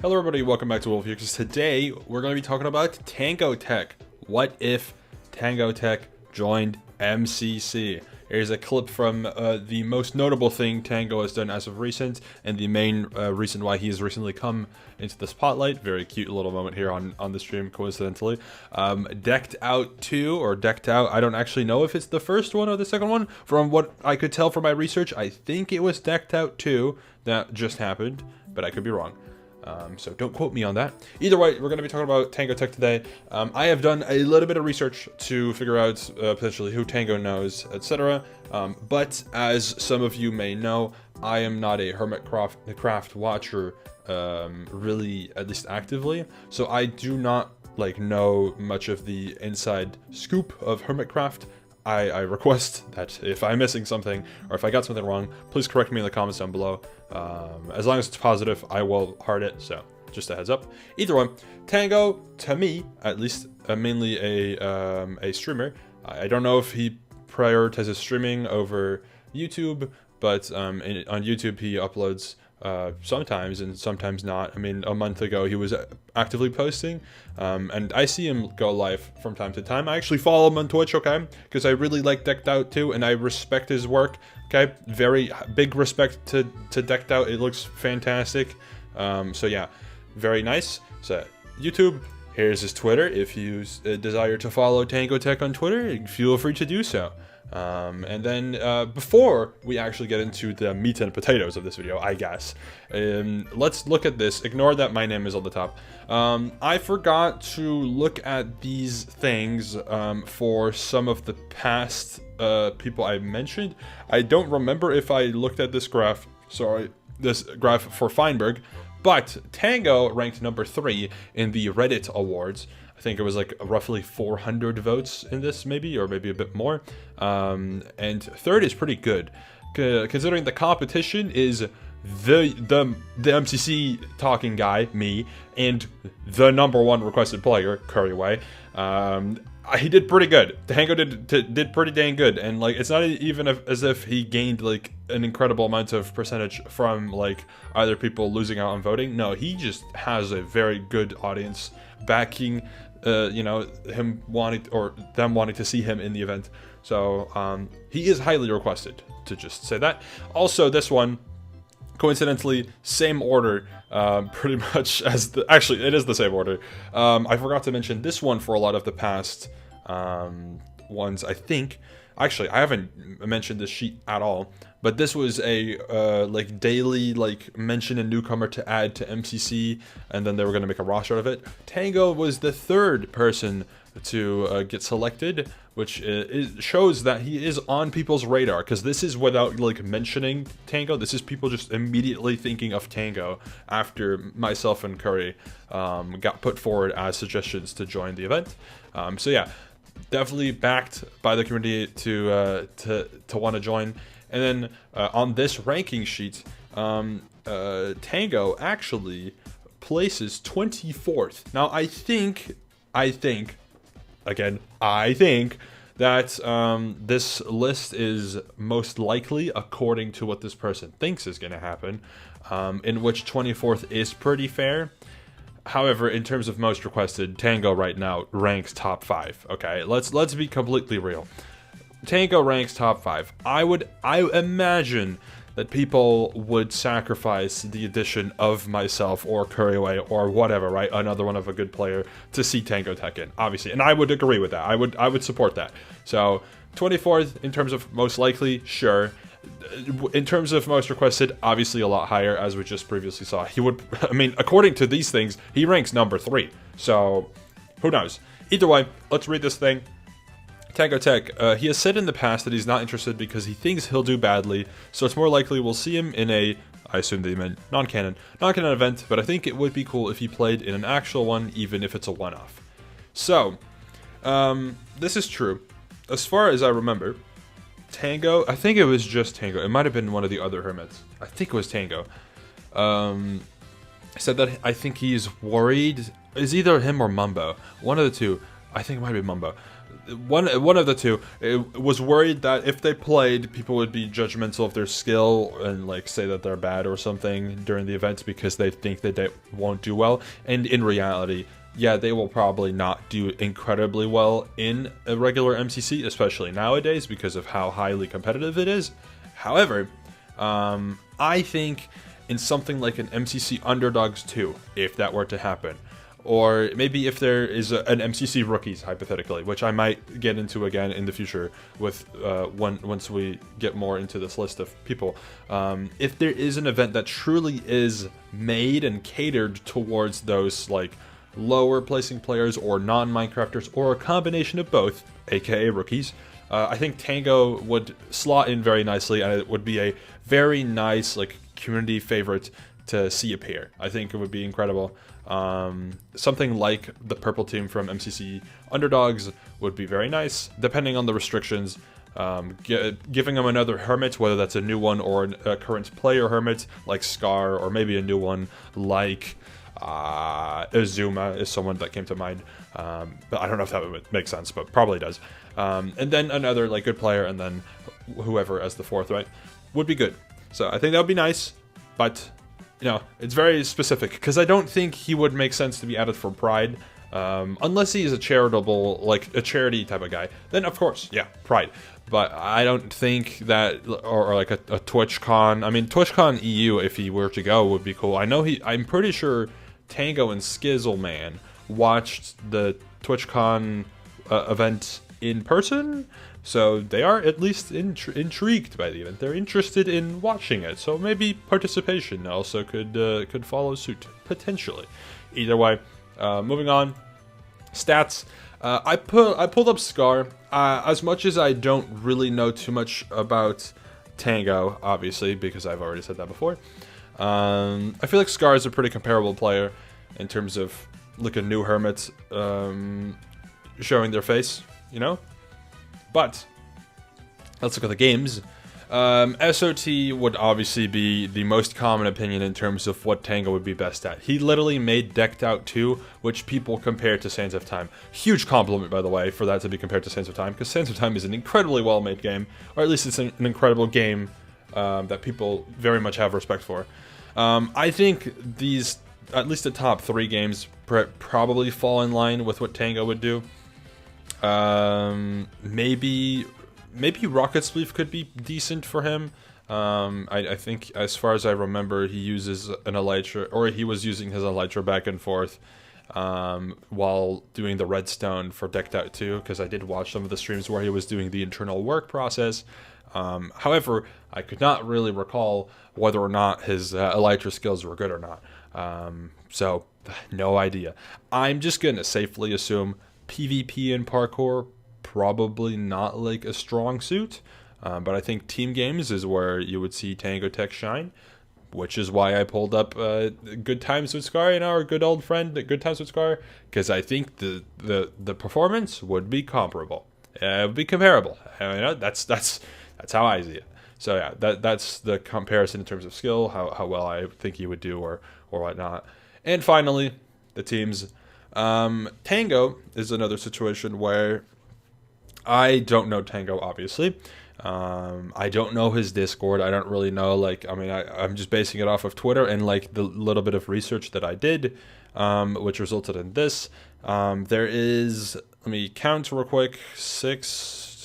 Hello everybody, welcome back to Wolfeei, because today we're going to be talking about TangoTek. What if TangoTek joined MCC? Here's a clip from the most notable thing Tango has done as of recent, and the main reason why he has recently come into the spotlight. Very cute little moment here on the stream, coincidentally. Decked Out 2, or Decked Out, I don't actually know if it's the first one or the second one. From what I could tell from my research, I think it was Decked Out 2 that just happened, but I could be wrong. So don't quote me on that. Either way, we're going to be talking about TangoTek today. I have done a little bit of research to figure out potentially who Tango knows, etc. But as some of you may know, I am not a Hermitcraft watcher, really, at least actively. So I do not know much of the inside scoop of Hermitcraft. I request that if I'm missing something or if I got something wrong, please correct me in the comments down below. As long as it's positive, I will heart it, so just a heads up. Either way, Tango, to me, at least, mainly a streamer. I don't know if he prioritizes streaming over YouTube, but on YouTube he uploads sometimes and sometimes not. I mean, a month ago he was actively posting, and I see him go live from time to time. I actually follow him on Twitch, okay, because I really like Decked Out too, and I respect his work, okay. Very big respect to Decked Out. It looks fantastic. So yeah, very nice. So YouTube, here's his Twitter. If you desire to follow TangoTek on Twitter, feel free to do so. And then before we actually get into the meat and potatoes of this video, I guess, let's look at this. Ignore that my name is on the top. I forgot to look at these things for some of the past people I mentioned. I don't remember if I looked at this graph, this graph for Feinberg, but Tango ranked number 3 in the Reddit awards. I think it was like roughly 400 votes in this, maybe, or maybe a bit more. And third is pretty good, considering the competition is the MCC talking guy, me, and the #1 requested player, Curryway. He did pretty good. Tango did pretty dang good, and it's not even as if he gained an incredible amount of percentage from either people losing out on voting. No, he just has a very good audience backing, him wanting or them wanting to see him in the event. So he is highly requested, to just say that. Also, this one, coincidentally, same order, pretty much as actually it is the same order. I forgot to mention this one for a lot of the past ones. I think actually I haven't mentioned this sheet at all, but this was a daily mention a newcomer to add to MCC, and then they were going to make a roster of it. Tango was the 3rd person to get selected, which shows that he is on people's radar, because this is without mentioning Tango. This is people just immediately thinking of Tango after myself and Curry got put forward as suggestions to join the event. So yeah, definitely backed by the community to want to join. And then on this ranking sheet, Tango actually places 24th. Now I think that this list is most likely according to what this person thinks is going to happen, in which 24th is pretty fair. However, in terms of most requested, Tango right now ranks top 5. Okay, let's be completely real. Tango ranks top 5. I imagine that people would sacrifice the addition of myself or Curryway or whatever, right? Another one of a good player to see TangoTek in, obviously. And I would agree with that. I would support that. So 24th in terms of most likely, sure. In terms of most requested, obviously a lot higher, as we just previously saw. He would, I mean, according to these things, he ranks number 3. So who knows? Either way, let's read this thing. TangoTek, he has said in the past that he's not interested because he thinks he'll do badly, so it's more likely we'll see him in a, I assume they meant non-canon event, but I think it would be cool if he played in an actual one, even if it's a one-off. So, this is true. As far as I remember, Tango, I think it was just Tango, it might have been one of the other hermits, I think it was Tango, said that I think he's worried, it's either him or Mumbo, one of the two, I think it might be Mumbo, one of the two was worried that if they played, people would be judgmental of their skill and like say that they're bad or something during the events because they think that they won't do well. And in reality, yeah, they will probably not do incredibly well in a regular MCC, especially nowadays because of how highly competitive it is. However, I think in something like an MCC Underdogs 2, if that were to happen, or maybe if there is an MCC Rookies, hypothetically, which I might get into again in the future with once we get more into this list of people. If there is an event that truly is made and catered towards those like lower placing players or non-Minecrafters or a combination of both, aka rookies, I think Tango would slot in very nicely, and it would be a very nice like community favorite to see appear. I think it would be incredible. Something like the purple team from MCC Underdogs would be very nice, depending on the restrictions. Giving them another Hermit, whether that's a new one or a current player Hermit, like Scar, or maybe a new one like Azuma is someone that came to mind. But I don't know if that would make sense, but probably does. And then another like good player, and then whoever as the fourth, right? Would be good. So I think that would be nice, but you know, it's very specific because I don't think he would make sense to be added for Pride, unless he is a charitable, like a charity type of guy. Then of course, yeah, Pride. But I don't think that, or like a TwitchCon. I mean, TwitchCon EU, if he were to go, would be cool. I'm pretty sure Tango and Skizzleman watched the TwitchCon event in person. So they are at least intrigued by the event. They're interested in watching it. So maybe Participation also could follow suit, potentially. Either way, moving on. Stats. I pulled up Scar. As much as I don't really know too much about Tango, obviously, because I've already said that before. I feel like Scar is a pretty comparable player in terms of like a new Hermit showing their face, you know? But let's look at the games. SOT would obviously be the most common opinion in terms of what Tango would be best at. He literally made Decked Out 2, which people compare to Sands of Time. Huge compliment, by the way, for that to be compared to Sands of Time, because Sands of Time is an incredibly well-made game, or at least it's an incredible game that people very much have respect for. I think these, at least the top 3 games, probably fall in line with what Tango would do. Maybe Rocket Spleef could be decent for him. I think, as far as I remember, he uses an Elytra, or he was using his Elytra back and forth while doing the redstone for Decked Out 2, because I did watch some of the streams where he was doing the internal work process. However, I could not really recall whether or not his Elytra skills were good or not. So, no idea. I'm just going to safely assume PvP and parkour, probably not like a strong suit, but I think team games is where you would see TangoTek shine, which is why I pulled up Good Times with Scar, our good old friend, Good Times with Scar, because I think the performance would be comparable. It would be comparable. You know, that's how I see it. So yeah, that's the comparison in terms of skill, how well I think he would do or whatnot. And finally, the teams. Tango is another situation where I don't know Tango, obviously. I don't know his Discord. I don't really know, like, I mean, I'm just basing it off of Twitter and, like, the little bit of research that I did, which resulted in this. There is, let me count real quick,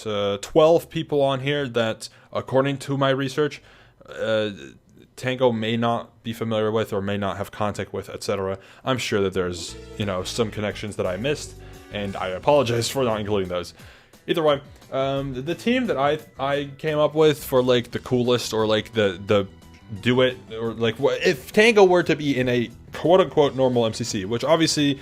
12 people on here that, according to my research, Tango may not be familiar with or may not have contact with, etc. I'm sure that there's, you know, some connections that I missed, and I apologize for not including those. Either way, the team that I came up with for like the coolest, or like the do it, or like if Tango were to be in a quote unquote normal MCC, which obviously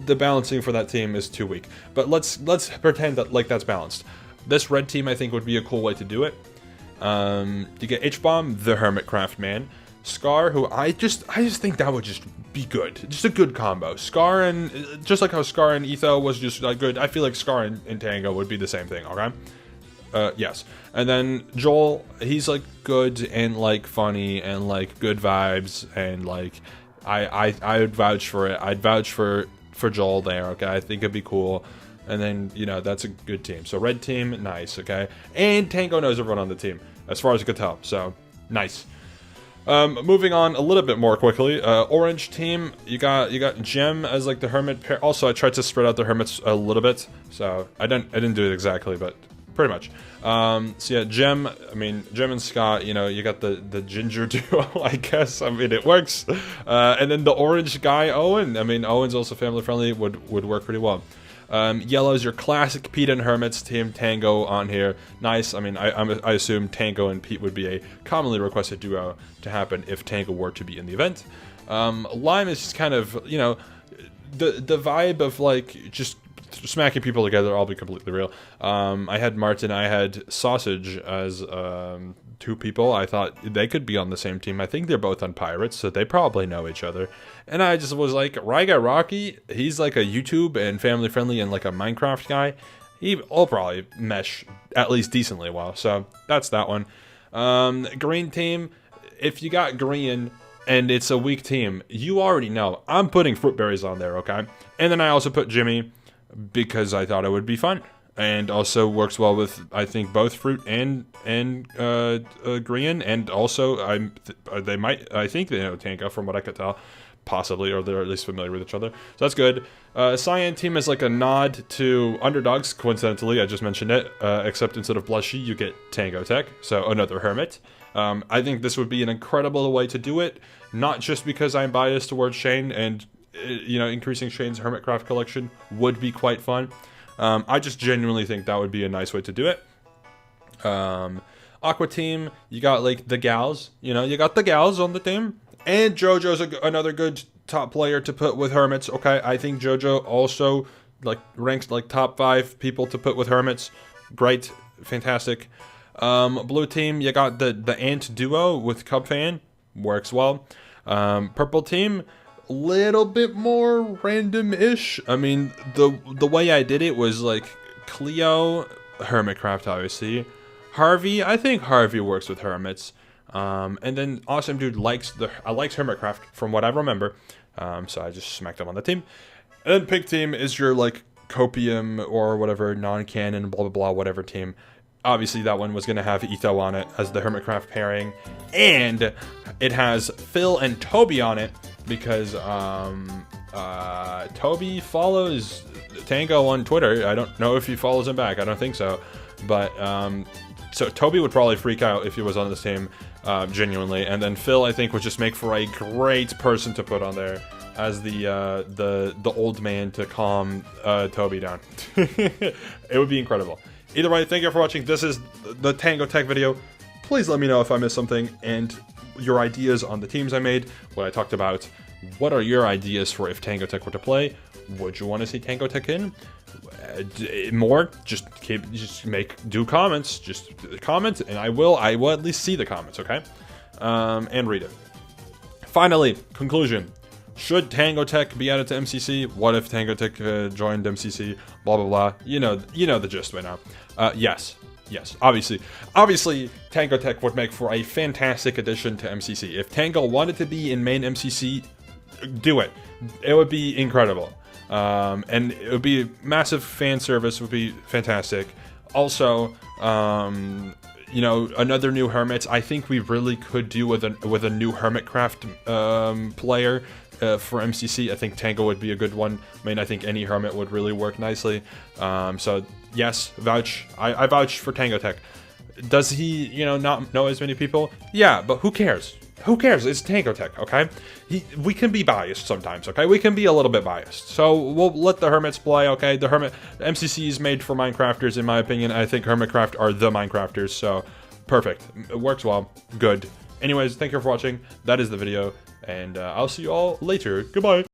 the balancing for that team is too weak, but let's pretend that like that's balanced. This red team I think would be a cool way to do it. You get H-Bomb, the Hermitcraft man, Scar, who I just think that would just be good, just a good combo. Scar, and just like how Scar and Etho was just like good, I feel like Scar and Tango would be the same thing. Okay, yes. And then Joel, he's like good and like funny and like good vibes, and like I would vouch for it. I'd vouch for Joel there. Okay, I think it'd be cool. and then, you know, that's a good team. So red team, nice, okay? And Tango knows everyone on the team, as far as I could tell, so nice. Moving on a little bit more quickly, orange team, you got Gem as like the hermit pair. Also, I tried to spread out the hermits a little bit, so I didn't do it exactly, but pretty much. So yeah, Gem and Scott, you know, you got the ginger duo, I guess. I mean, it works. And then the orange guy, Owen. I mean, Owen's also family friendly, would work pretty well. Yellow is your classic Pete and Hermits team, Tango on here. Nice. I mean, I assume Tango and Pete would be a commonly requested duo to happen if Tango were to be in the event. Lime is just kind of, you know, the vibe of like just smacking people together. I'll be completely real. I had Martin, I had Sausage as 2 people. I thought they could be on the same team. I think they're both on Pirates, so they probably know each other. And I just was like, Ryga Rocky, he's like a YouTube and family friendly and like a Minecraft guy. He'll probably mesh at least decently well. So that's that one. Green team, if you got green and it's a weak team, you already know I'm putting Fruit Berries on there, okay? And then I also put Jimmy because I thought it would be fun. And also works well with, I think, both fruit and green, and also I think they know Tango from what I could tell, possibly, or they're at least familiar with each other. So that's good. Cyan team is like a nod to underdogs. Coincidentally, I just mentioned it. Except instead of Blushy, you get TangoTek, so another hermit. I think this would be an incredible way to do it, not just because I'm biased towards Shane, and you know, increasing Shane's Hermitcraft collection would be quite fun. I just genuinely think that would be a nice way to do it. Aqua team, you got like the gals, you know, you got the gals on the team. And JoJo's another good top player to put with hermits, okay? I think JoJo also like ranks like top 5 people to put with hermits. Great, fantastic. Blue team, you got the Ant duo with Cubfan, works well. Purple team, little bit more random-ish. I mean, the way I did it was like Cleo, Hermitcraft obviously, Harvey. I think Harvey works with hermits, and then Awesome Dude likes Hermitcraft from what I remember, so I just smacked him on the team. And then Pink team is your like Copium or whatever non-canon blah blah blah whatever team. Obviously, that one was going to have Etho on it as the Hermitcraft pairing. And it has Phil and Toby on it because Toby follows Tango on Twitter. I don't know if he follows him back. I don't think so. But, so Toby would probably freak out if he was on this team, genuinely. And then Phil, I think, would just make for a great person to put on there as the old man to calm Toby down. It would be incredible. Either way, thank you for watching. This is the TangoTek video. Please let me know if I missed something and your ideas on the teams I made, what I talked about. What are your ideas for if TangoTek were to play? Would you want to see TangoTek in? More? Do comments. Just comment, and I will at least see the comments, okay? And read it. Finally, conclusion. Should TangoTek be added to MCC? What if TangoTek joined MCC? Blah blah blah. You know the gist by now. Yes. Obviously, TangoTek would make for a fantastic addition to MCC. If Tango wanted to be in main MCC, do it. It would be incredible, and it would be massive fan service. Would be fantastic. Also, you know, another new Hermits. I think we really could do with a new Hermitcraft player. For MCC, I think Tango would be a good one. I mean, I think any Hermit would really work nicely. So, yes, vouch. I vouch for TangoTek. Does he, you know, not know as many people? Yeah, but who cares? Who cares? It's TangoTek, okay? We can be biased sometimes, okay? We can be a little bit biased. So, we'll let the Hermits play, okay? The MCC is made for Minecrafters, in my opinion. I think Hermitcraft are the Minecrafters, so perfect. It works well. Good. Anyways, thank you for watching. That is the video. And I'll see you all later. Goodbye.